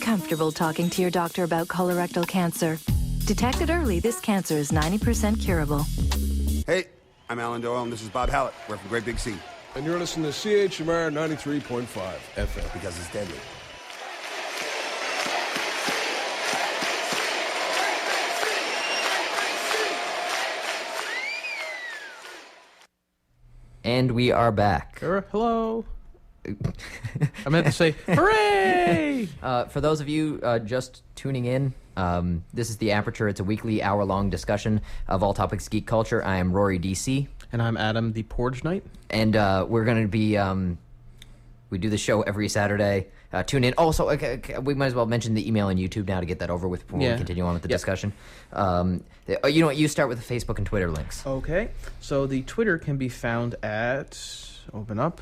Get comfortable talking to your doctor about colorectal cancer. Detected early, this cancer is 90% curable. Hey, I'm Alan Doyle, and this is Bob Hallett. We're from Great Big Sea. And you're listening to CHMR 93.5 FM. Because it's deadly. And we are back. Hello. I meant to say, hooray! For those of you just tuning in, this is The Aperture. It's a weekly hour-long discussion of all topics geek culture. I am Rory DC. And I'm Adam, the Porge Knight. And we're going to be... we do the show every Saturday. Tune in. Also, we might as well mention the email and YouTube now to get that over with before we continue on with the discussion. You know what? You start with the Facebook and Twitter links. Okay. So the Twitter can be found at... Open up.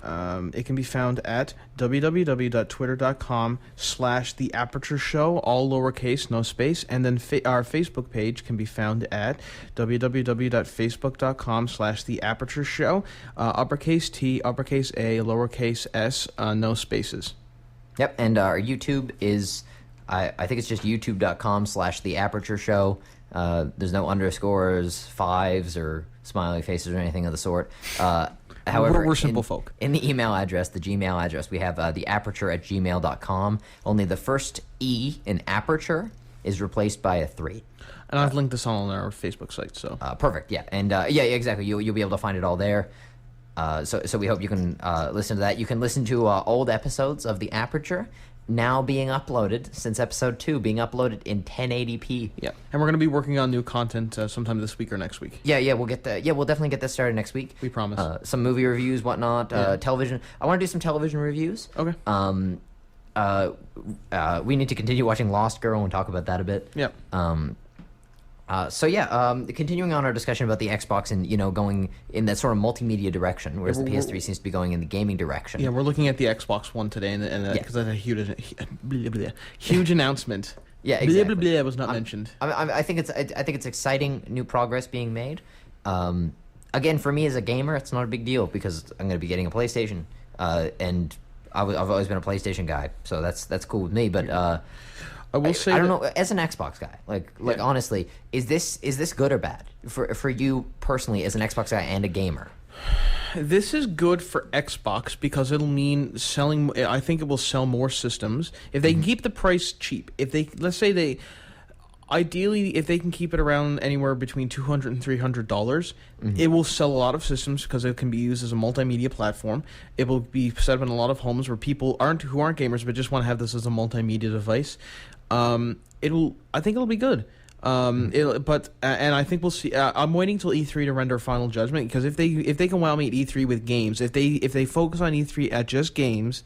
It can be found at www.twitter.com/The Aperture Show, all lowercase, no space. And then our Facebook page can be found at www.facebook.com/The Aperture Show, uppercase T, uppercase A, lowercase s, no spaces. Yep, and our YouTube is, I think it's just youtube.com/The Aperture Show. There's no underscores, fives, or smiley faces or anything of the sort. However, we're simple folk. In the email address, the Gmail address, we have theaperture@gmail.com. Only the first E in aperture is replaced by a 3. And I've linked this all on our Facebook site. So perfect, yeah. And yeah, exactly. You'll be able to find it all there. So we hope you can listen to that. You can listen to old episodes of The Aperture now being uploaded, since episode 2, being uploaded in 1080p. Yeah, and we're going to be working on new content sometime this week or next week. Yeah, we'll get that. Yeah, we'll definitely get this started next week. We promise. Some movie reviews, whatnot, television. I want to do some television reviews. Okay. We need to continue watching Lost Girl and talk about that a bit. Yep. Continuing on our discussion about the Xbox and, going in that sort of multimedia direction, whereas the PS3 seems to be going in the gaming direction. Yeah, we're looking at the Xbox One today, and because that's a huge announcement. Yeah, exactly. Blah, blah, blah was not mentioned. I think it's exciting new progress being made. Again, for me as a gamer, it's not a big deal because I'm going to be getting a PlayStation, and I've always been a PlayStation guy, so that's cool with me. But I will say, I don't know, as an Xbox guy, like honestly, is this good or bad for you personally as an Xbox guy and a gamer? This is good for Xbox because it'll mean selling. I think it will sell more systems if they can keep the price cheap. If they, let's say they, ideally, if they can keep it around anywhere between $200 and $300, it will sell a lot of systems because it can be used as a multimedia platform. It will be set up in a lot of homes where people who aren't gamers but just want to have this as a multimedia device. I think it'll be good. And I think we'll see. I'm waiting till E3 to render a final judgment because if they can wow me at E3 with games, if they focus on E3 at just games,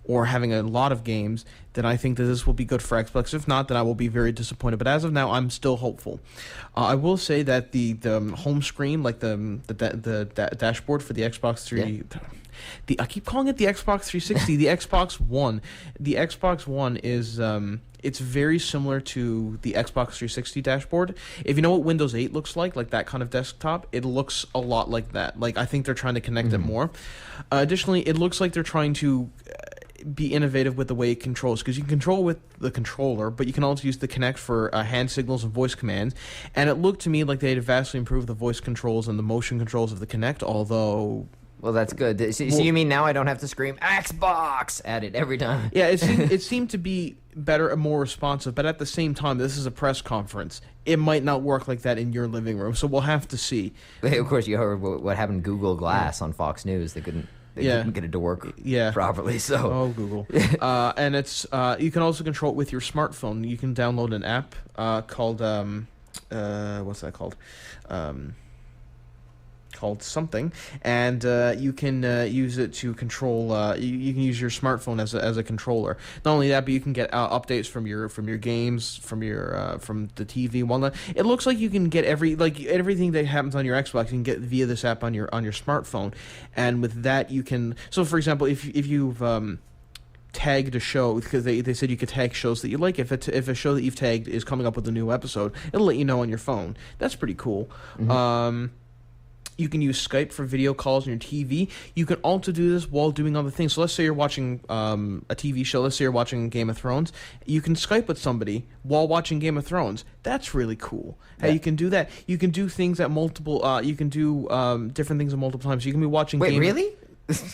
or having a lot of games, then I think that this will be good for Xbox. If not, then I will be very disappointed. But as of now, I'm still hopeful. I will say that the home screen, like the dashboard for the Xbox 3. Yeah. I keep calling it the Xbox 360. The Xbox One. The Xbox One is it's very similar to the Xbox 360 dashboard. If you know what Windows 8 looks like that kind of desktop, it looks a lot like that. Like I think they're trying to connect it more. Additionally, it looks like they're trying to be innovative with the way it controls, because you can control with the controller, but you can also use the Kinect for hand signals and voice commands. And it looked to me like they had vastly improved the voice controls and the motion controls of the Kinect, although... Well, that's good. So you mean now I don't have to scream Xbox at it every time? Yeah, it seemed to be better and more responsive, but at the same time, this is a press conference. It might not work like that in your living room, so we'll have to see. Of course, you heard what happened to Google Glass on Fox News. They couldn't get it to work properly. So Google. And it's you can also control it with your smartphone. You can download an app called what's that called? Called something, and you can use it to control. You can use your smartphone as a controller. Not only that, but you can get updates from your games, from the TV. Whatnot. It looks like you can get everything that happens on your Xbox. You can get via this app on your smartphone, and with that you can. So, for example, if you've tagged a show, because they said you could tag shows that you like. If a show that you've tagged is coming up with a new episode, it'll let you know on your phone. That's pretty cool. You can use Skype for video calls on your TV. You can also do this while doing other things. So let's say you're watching a TV show. Let's say you're watching Game of Thrones. You can Skype with somebody while watching Game of Thrones. That's really cool. How you can do that. You can do things at multiple. You can do different things at multiple times. You can be watching. Wait, really?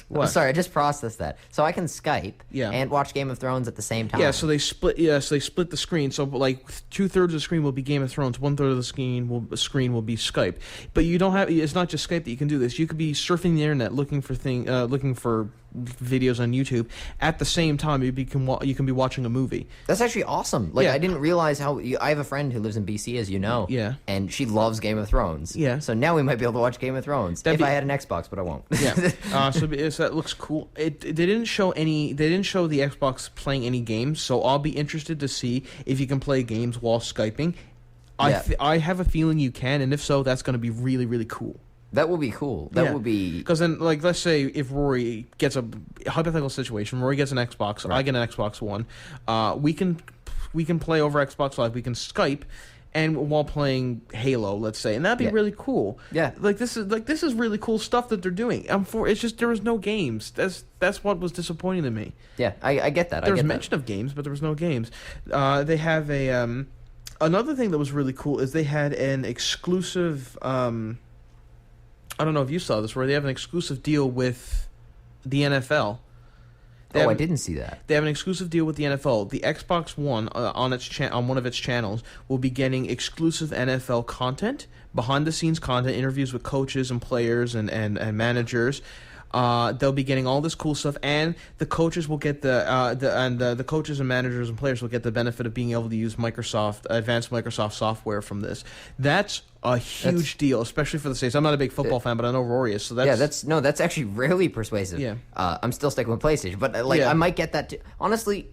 What? I'm sorry, I just processed that. So I can Skype and watch Game of Thrones at the same time. Yeah, so they split. Yeah, so they split the screen. So like 2/3 of the screen will be Game of Thrones. 1/3 of the screen will be Skype. But you don't have. It's not just Skype that you can do this. You could be surfing the internet looking for videos on YouTube at the same time. You can be watching a movie. That's actually awesome. Like I didn't realize how. I have a friend who lives in BC, as you know. Yeah. And she loves Game of Thrones. Yeah. So now we might be able to watch Game of Thrones if I had an Xbox, but I won't. Yeah. So that looks cool. They didn't show any. They didn't show the Xbox playing any games. So I'll be interested to see if you can play games while Skyping. I have a feeling you can, and if so, that's going to be really, really cool. That would be cool. That would be... Because then, like, let's say if Rory gets a hypothetical situation, Rory gets an Xbox, I get an Xbox One, we can play over Xbox Live, we can Skype, and while playing Halo, let's say, and that'd be really cool. Yeah. This is really cool stuff that they're doing. It's just there was no games. That's what was disappointing to me. Yeah, I get that. There was mention of games, but there was no games. They have a another thing that was really cool is they had an exclusive. I don't know if you saw this, where they have an exclusive deal with the NFL. I didn't see that. They have an exclusive deal with the NFL. The Xbox One on one of its channels will be getting exclusive NFL content, behind the scenes content, interviews with coaches and players and managers. They'll be getting all this cool stuff, and the coaches will get the coaches and managers and players will get the benefit of being able to use advanced Microsoft software from this. That's a huge deal, especially for the States. I'm not a big football fan, but I know Rory is. So that's actually really persuasive. Yeah. I'm still sticking with PlayStation, but I might get that. Honestly,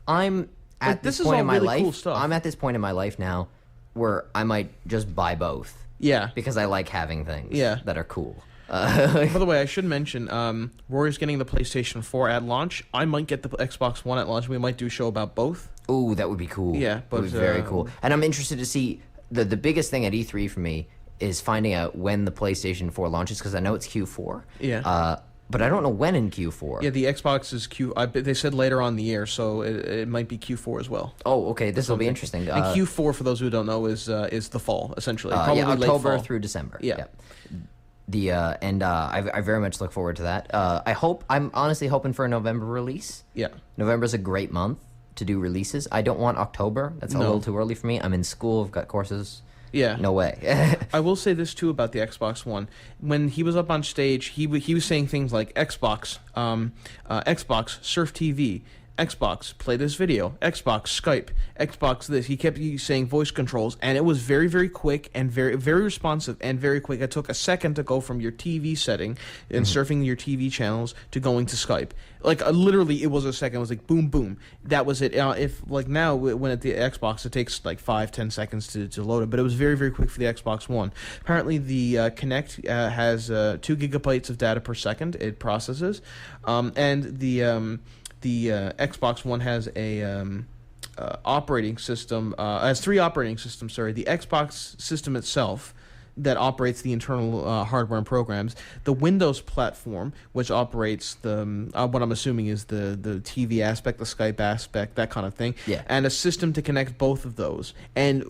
I'm at this point in my life. Cool stuff. I'm at this point in my life now where I might just buy both. Yeah. Because I like having things. that are cool. By the way, I should mention, Rory's getting the PlayStation 4 at launch. I might get the Xbox One at launch. We might do a show about both. Ooh, that would be cool. Yeah, that would be very cool. And I'm interested to see the biggest thing at E3 for me is finding out when the PlayStation 4 launches, because I know it's Q4. Yeah. But I don't know when in Q4. Yeah, the Xbox is they said later on in the year, so it might be Q4 as well. Oh, okay. This will be interesting. And Q4, for those who don't know, is the fall essentially. Probably late October fall. through December. Yeah. I very much look forward to that. I'm honestly hoping for a November release. Yeah. November's a great month to do releases. I don't want October. That's a little too early for me. I'm in school. I've got courses. Yeah. No way. I will say this too about the Xbox One. When he was up on stage, he was saying things like Xbox, Xbox, Surf TV, Xbox, play this video, Xbox, Skype, Xbox this. He kept saying voice controls, and it was very, very quick and very, very responsive and very quick. It took a second to go from your TV setting and surfing your TV channels to going to Skype. Like literally, it was a second. It was like boom, boom. That was it. If like now, when at the Xbox, it takes like 5-10 seconds to load it, but it was very, very quick for the Xbox One. Apparently, the Kinect has 2 gigabytes of data per second. It processes, and the Xbox One has a operating system. Has 3 operating systems. Sorry, the Xbox system itself that operates the internal hardware and programs, the Windows platform, which operates the what I'm assuming is the TV aspect, the Skype aspect, that kind of thing, and a system to connect both of those. And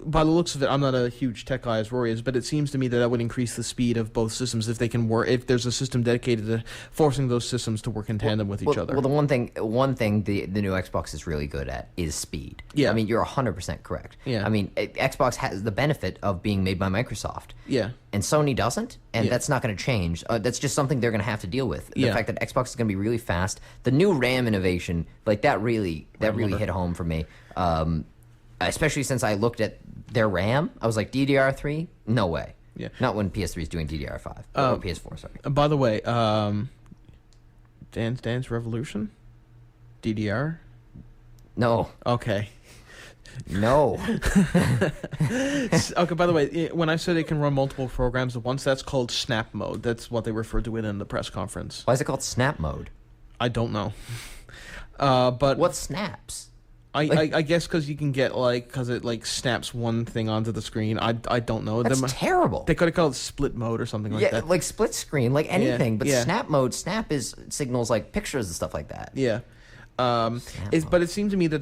by the looks of it, I'm not a huge tech guy as Rory is, but it seems to me that would increase the speed of both systems if they can work. If there's a system dedicated to forcing those systems to work in tandem with each other. Well, the one thing the new Xbox is really good at is speed. Yeah. I mean, you're 100% correct. Yeah. I mean, Xbox has the benefit of being made by Microsoft. Yeah. And Sony doesn't, and that's not going to change. That's just something they're going to have to deal with. The fact that Xbox is going to be really fast. The new RAM innovation, like that really hit home for me. Especially since I looked at their RAM, I was like, DDR3? No way. Yeah. Not when PS3 is doing DDR5. Or PS4, sorry. By the way, Dance Revolution? DDR? No. Okay. No. Okay, by the way, when I said it can run multiple programs at once, that's called snap mode. That's what they referred to it in the press conference. Why is it called snap mode? I don't know. But what snaps? I guess because you can get because it snaps one thing onto the screen. I don't know. That's terrible. They could have called it split mode or something like that. Like split screen, like anything. But yeah. snap mode, snap is signals like pictures and stuff like that. Yeah. But it seemed to me that